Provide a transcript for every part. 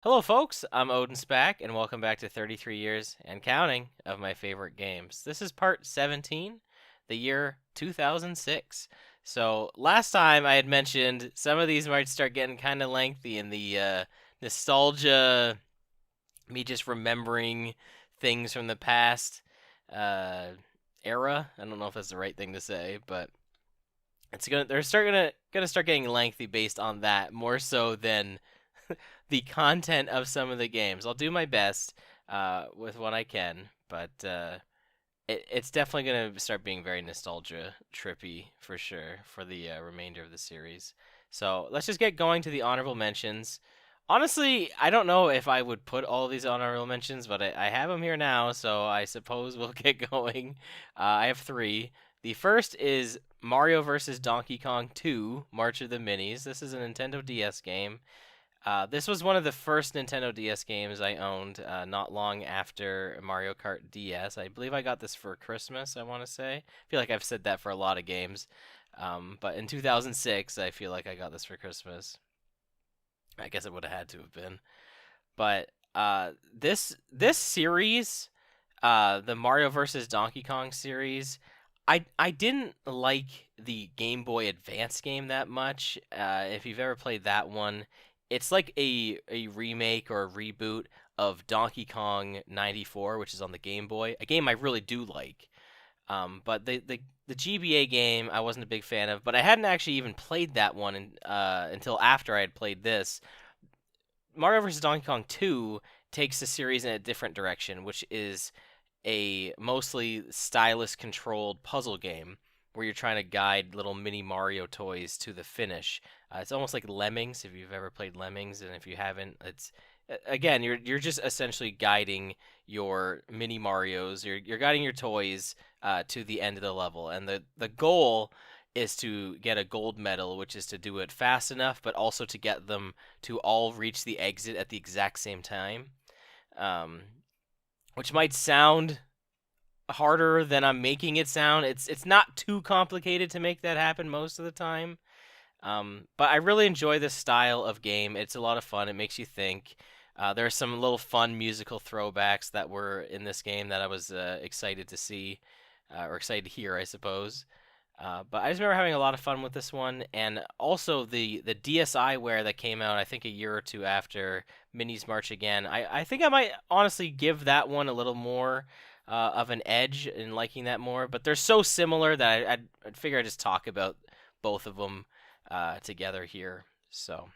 Hello, folks. I'm OdinSpack, and welcome back to 33 years and counting of my favorite games. This is part 17, the year 2006. So, last time I had mentioned some of these might start getting kind of lengthy in the nostalgia, me just remembering things from the past uh, era. I don't know if that's the right thing to say, but they're gonna start getting lengthy based on that more so than the content of some of the games. I'll do my best with what I can, but it's definitely going to start being very nostalgia trippy for sure for the remainder of the series. So let's just get going to the honorable mentions. Honestly, I don't know if I would put all of these honorable mentions, but I have them here now, so I suppose we'll get going. I have three. The first is Mario vs. Donkey Kong 2, March of the Minis. This is a Nintendo DS game. This was one of the first Nintendo DS games I owned, not long after Mario Kart DS. I believe I got this for Christmas, I want to say. I feel like I've said that for a lot of games. But in 2006, I feel like I got this for Christmas. I guess it would have had to have been. But this series, the Mario vs. Donkey Kong series, I didn't like the Game Boy Advance game that much. If you've ever played that one, it's like a remake or a reboot of Donkey Kong 94, which is on the Game Boy, a game I really do like. But the GBA game I wasn't a big fan of, but I hadn't actually even played that one until after I had played this. Mario vs. Donkey Kong 2 takes the series in a different direction, which is a mostly stylus controlled puzzle game where you're trying to guide little mini Mario toys to the finish. It's almost like Lemmings if you've ever played Lemmings, and if you haven't, it's again you're just essentially guiding your mini Mario's. You're guiding your toys to the end of the level, and the goal is to get a gold medal, which is to do it fast enough, but also to get them to all reach the exit at the exact same time. Um, which might sound harder than I'm making it sound. It's not too complicated to make that happen most of the time. But I really enjoy this style of game. It's a lot of fun. It makes you think. There are some little fun musical throwbacks that were in this game that I was excited to see, or excited to hear, I suppose. But I just remember having a lot of fun with this one, and also the DSiWare that came out, I think a year or two after Minis March Again. I think I might honestly give that one a little more of an edge in liking that more. But they're so similar that I'd figure I'd just talk about both of them together here. So,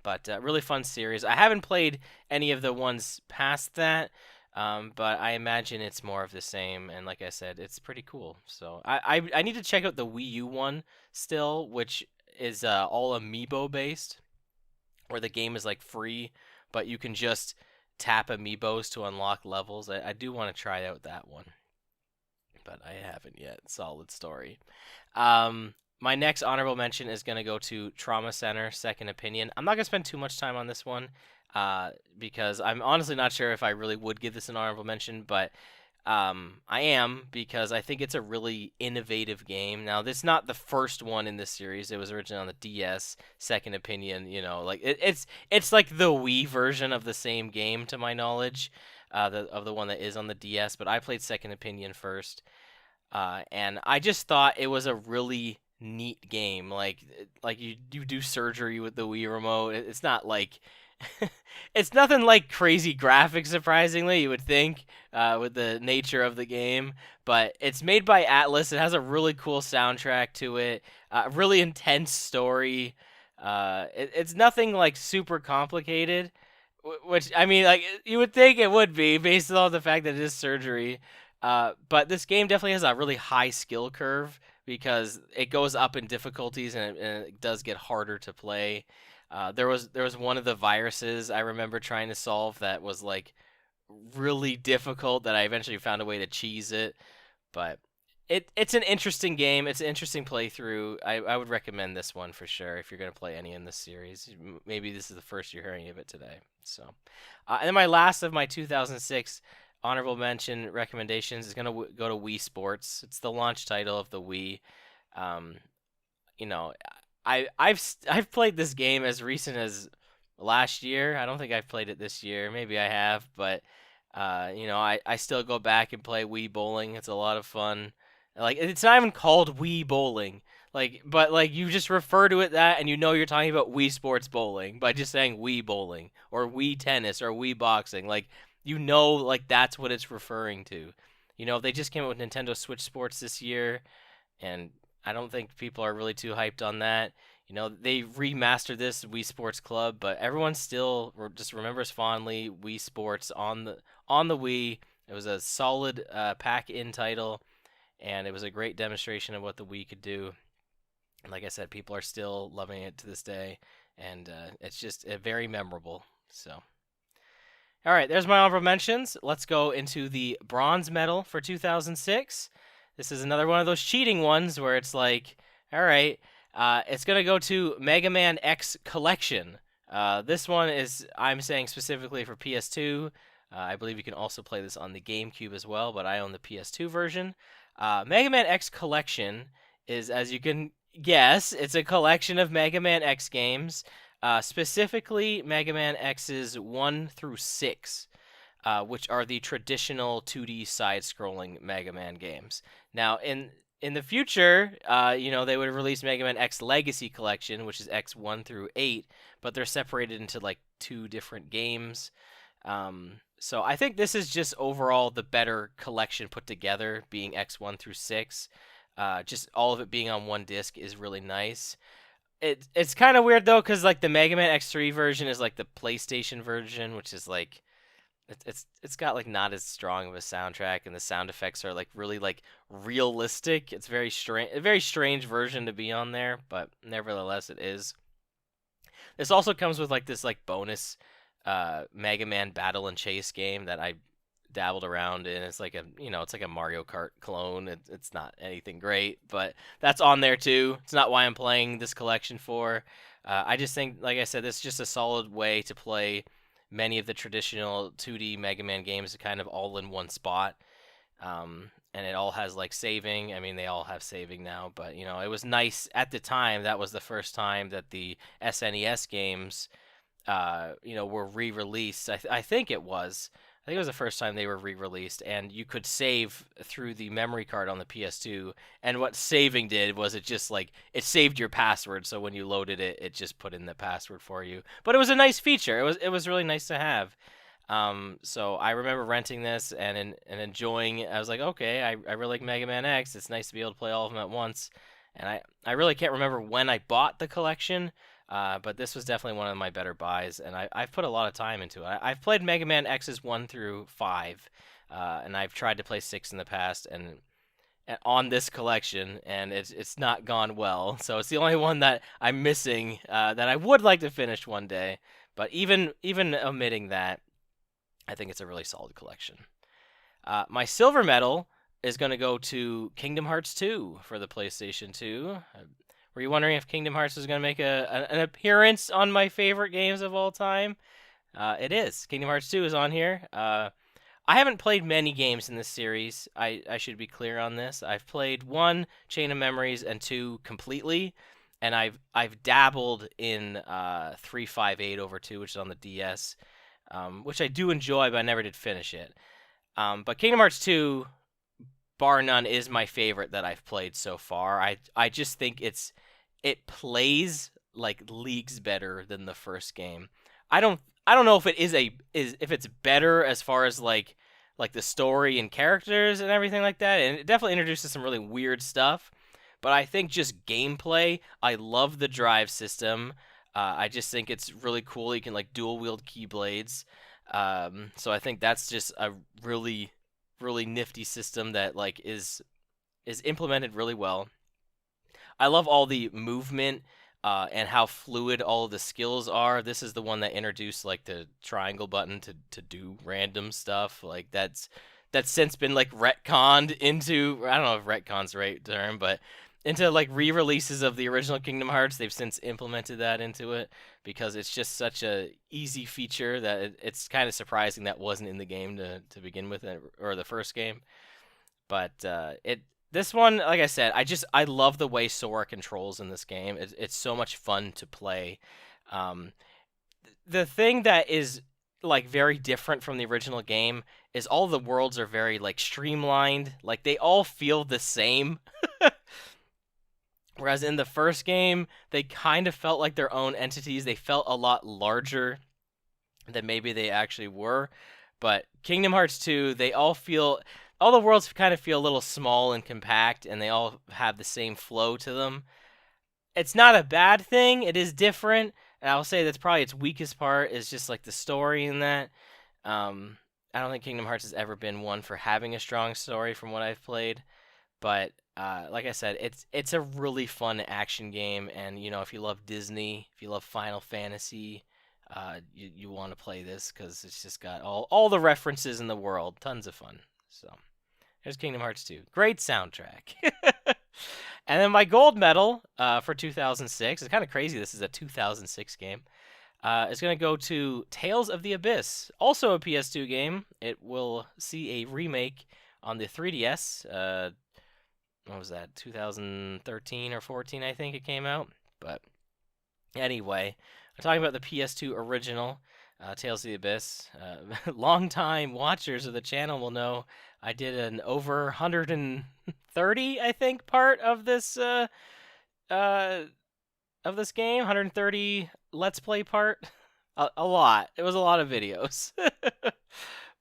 but really fun series. I haven't played any of the ones past that. But I imagine it's more of the same, and like I said, it's pretty cool. So I need to check out the Wii U one still, which is all amiibo based, where the game is like free, but you can just tap amiibos to unlock levels. I do want to try out that one, but I haven't yet. Solid story. My next honorable mention is going to go to Trauma Center Second Opinion. I'm not going to spend too much time on this one because I'm honestly not sure if I really would give this an honorable mention, but I am because I think it's a really innovative game. Now, this is not the first one in this series. It was originally on the DS. Second Opinion, like it's like the Wii version of the same game, to my knowledge, of the one that is on the DS. But I played Second Opinion first, and I just thought it was a really neat game. Like you do surgery with the Wii remote. It's not like it's nothing like crazy graphics, surprisingly, you would think, with the nature of the game. But it's made by Atlas. It has a really cool soundtrack to it, a really intense story. It's nothing like super complicated, which I mean, like you would think it would be based on the fact that it is surgery. But this game definitely has a really high skill curve because it goes up in difficulties and it does get harder to play. There was one of the viruses I remember trying to solve that was like really difficult that I eventually found a way to cheese it. But it's an interesting game. It's an interesting playthrough. I would recommend this one for sure if you're gonna play any in this series. Maybe this is the first you're hearing of it today. So, and then my last of my 2006 honorable mention recommendations is gonna go to Wii Sports. It's the launch title of the Wii. Um, you know, I've played this game as recent as last year. I don't think I've played it this year. Maybe I have, but I still go back and play Wii Bowling. It's a lot of fun. Like it's not even called Wii Bowling. But you just refer to it that, and you're talking about Wii Sports Bowling by just saying Wii Bowling or Wii Tennis or Wii Boxing. Like that's what it's referring to. They just came out with Nintendo Switch Sports this year, and I don't think people are really too hyped on that. They remastered this Wii Sports Club, but everyone still just remembers fondly Wii Sports on the Wii. It was a solid pack-in title, and it was a great demonstration of what the Wii could do. And like I said, people are still loving it to this day, and it's just very memorable. So. All right, there's my honorable mentions. Let's go into the bronze medal for 2006. This is another one of those cheating ones where it's like, all right, it's going to go to Mega Man X Collection. This one is, I'm saying specifically for PS2. I believe you can also play this on the GameCube as well, but I own the PS2 version. Mega Man X Collection is, as you can guess, it's a collection of Mega Man X games. Specifically, Mega Man X's 1 through 6, which are the traditional 2D side-scrolling Mega Man games. Now, in the future, they would release Mega Man X Legacy Collection, which is X 1 through 8, but they're separated into like 2 different games. So I think this is just overall the better collection put together, being X 1 through 6. Just all of it being on one disc is really nice. It's kind of weird though, because like the Mega Man X3 version is like the PlayStation version, which is like it's got like not as strong of a soundtrack, and the sound effects are like really like realistic. It's a very strange version to be on there, but nevertheless it is. This also comes with like this like bonus Mega Man Battle and Chase game that I dabbled around in. It's like a Mario Kart clone. It's not anything great, but that's on there too. It's not why I'm playing this collection for. I just think, like I said, this is just a solid way to play many of the traditional 2D Mega Man games kind of all in one spot. And it all has like saving. I mean, they all have saving now, but it was nice at the time. That was the first time that the SNES games, were re-released. I think it was. I think it was the first time they were re-released, and you could save through the memory card on the PS2. And what saving did was it just like it saved your password, so when you loaded it, it just put in the password for you. But it was a nice feature. It was really nice to have. So I remember renting this and enjoying it. I was like, okay, I really like Mega Man X. It's nice to be able to play all of them at once. And I really can't remember when I bought the collection. But this was definitely one of my better buys, and I've put a lot of time into it. I've played Mega Man X's 1 through 5, and I've tried to play 6 in the past, and on this collection, and it's not gone well. So it's the only one that I'm missing that I would like to finish one day. But even omitting that, I think it's a really solid collection. My silver medal is going to go to Kingdom Hearts 2 for the PlayStation 2. Were you wondering if Kingdom Hearts was going to make an appearance on my favorite games of all time? It is. Kingdom Hearts 2 is on here. I haven't played many games in this series. I should be clear on this. I've played 1, Chain of Memories, and 2 completely, and I've dabbled in 358 over 2, which is on the DS, which I do enjoy, but I never did finish it. But Kingdom Hearts 2, bar none, is my favorite that I've played so far. I just think it plays like leagues better than the first game. I don't know if it is if it's better as far as like the story and characters and everything like that, and it definitely introduces some really weird stuff. But I think just gameplay, I love the drive system. I just think it's really cool. You can like dual wield keyblades. So I think that's just a really really nifty system that like is implemented really well. I love all the movement and how fluid all of the skills are. This is the one that introduced like the triangle button to do random stuff. Like that's since been like retconned into, I don't know if retconn's the right term, but into like re-releases of the original Kingdom Hearts. They've since implemented that into it because it's just such a easy feature that it's kind of surprising that wasn't in the game to begin with, or the first game. But this one, like I said, I love the way Sora controls in this game. It's so much fun to play. the thing that is like very different from the original game is all the worlds are very like streamlined. Like they all feel the same. Whereas in the first game, they kind of felt like their own entities. They felt a lot larger than maybe they actually were. But Kingdom Hearts 2, all the worlds kind of feel a little small and compact, and they all have the same flow to them. It's not a bad thing. It is different, and I'll say that's probably its weakest part is just like the story in that. Um, I don't think Kingdom Hearts has ever been one for having a strong story from what I've played. But like I said, it's a really fun action game, and if you love Disney, if you love Final Fantasy, you want to play this because it's just got all the references in the world, tons of fun. So there's Kingdom Hearts 2, great soundtrack. And then my gold medal for 2006. It's kind of crazy. This is a 2006 game. Is going to go to Tales of the Abyss, also a PS2 game. It will see a remake on the 3DS. What was that? 2013 or 14, I think it came out. But anyway, I'm talking about the PS2 original, Tales of the Abyss. Long-time watchers of the channel will know I did an over 130, I think, part of this game. 130 Let's Play part. A lot. It was a lot of videos.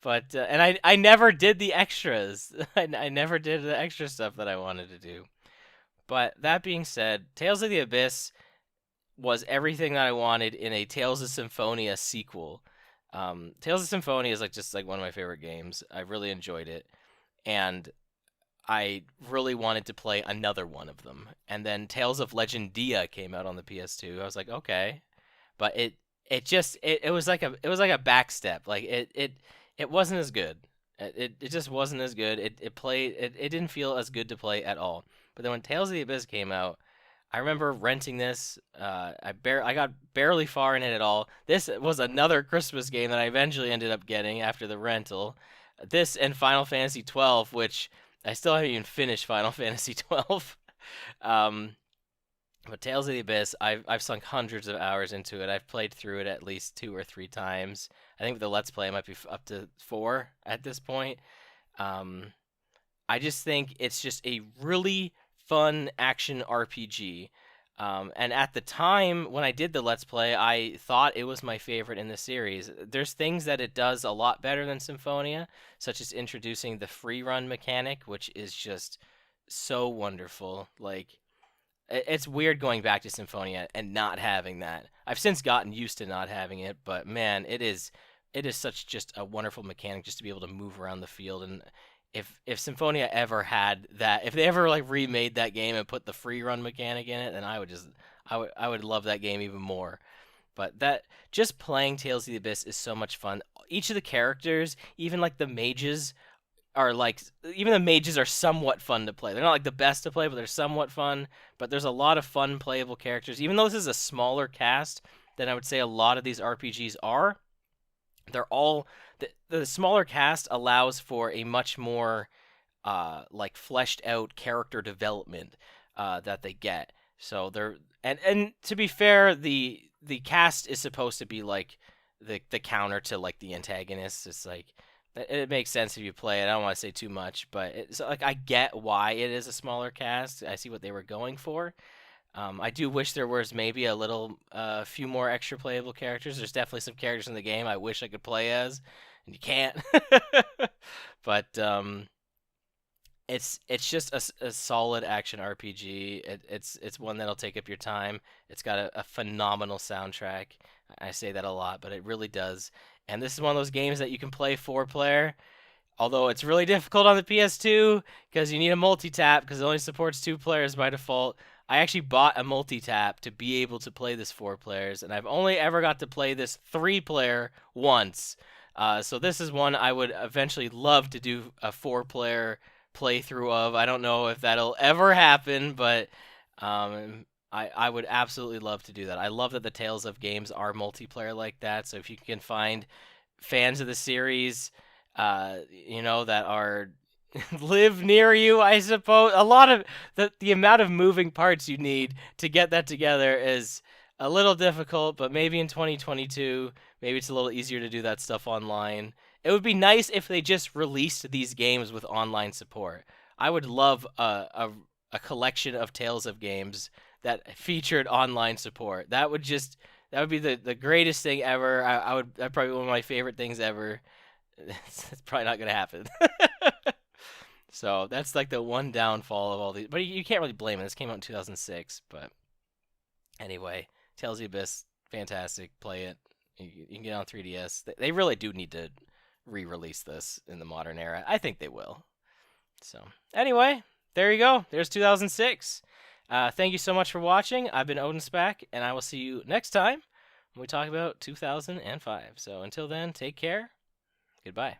But and I never did the extras. I never did the extra stuff that I wanted to do. But that being said, Tales of the Abyss was everything that I wanted in a Tales of Symphonia sequel. Tales of Symphonia is just like one of my favorite games. I really enjoyed it, and I really wanted to play another one of them. And then Tales of Legendia came out on the PS2. I was like, okay, but it was like a backstep. Like it wasn't as good. It just wasn't as good. It didn't feel as good to play at all. But then when Tales of the Abyss came out, I remember renting this. I got barely far in it at all. This was another Christmas game that I eventually ended up getting after the rental. This and Final Fantasy 12, which I still haven't even finished Final Fantasy 12. But Tales of the Abyss, I've sunk hundreds of hours into it. I've played through it at least 2 or 3 times. I think with the Let's Play, I might be up to 4 at this point. I just think it's just a really fun action RPG. And at the time when I did the Let's Play, I thought it was my favorite in the series. There's things that it does a lot better than Symphonia, such as introducing the free run mechanic, which is just so wonderful. Like, it's weird going back to Symphonia and not having that. I've since gotten used to not having it, but man, it is such just a wonderful mechanic just to be able to move around the field. And if Symphonia ever had that, if they ever remade that game and put the free run mechanic in it, then I would love that game even more. But that just playing Tales of the Abyss is so much fun. Each of the characters, even the mages, are even the mages are somewhat fun to play. They're not the best to play, but they're somewhat fun. But there's a lot of fun playable characters. Even though this is a smaller cast than I would say a lot of these RPGs are, they're all the smaller cast allows for a much more fleshed out character development that they get. So they're and to be fair, the cast is supposed to be the counter to the antagonists. It's it makes sense if you play it. I don't want to say too much, but I get why it is a smaller cast. I see what they were going for. I do wish there was maybe a few more extra playable characters. There's definitely some characters in the game I wish I could play as, and you can't. But it's just a solid action RPG. It's one that'll take up your time. It's got a phenomenal soundtrack. I say that a lot, but it really does. And this is one of those games that you can play 4-player. Although it's really difficult on the PS2 because you need a multi-tap because it only supports 2 players by default. I actually bought a multi-tap to be able to play this 4 players, and I've only ever got to play this 3-player once. So this is one I would eventually love to do a 4-player playthrough of. I don't know if that'll ever happen, but I would absolutely love to do that. I love that the Tales of games are multiplayer like that, so if you can find fans of the series, that are live near you, I suppose. A lot of the amount of moving parts you need to get that together is a little difficult, but maybe in 2022, maybe it's a little easier to do that stuff online. It would be nice if they just released these games with online support. I would love a collection of Tales of games that featured online support. That would be the greatest thing ever. I would That'd probably be one of my favorite things ever. It's probably not gonna happen. So that's like the one downfall of all these. But you can't really blame it. This came out in 2006. But anyway, Tales of the Abyss, fantastic. Play it. You can get it on 3DS. They really do need to re-release this in the modern era. I think they will. So anyway, there you go. There's 2006. Thank you so much for watching. I've been OdinSpack, and I will see you next time when we talk about 2005. So until then, take care. Goodbye.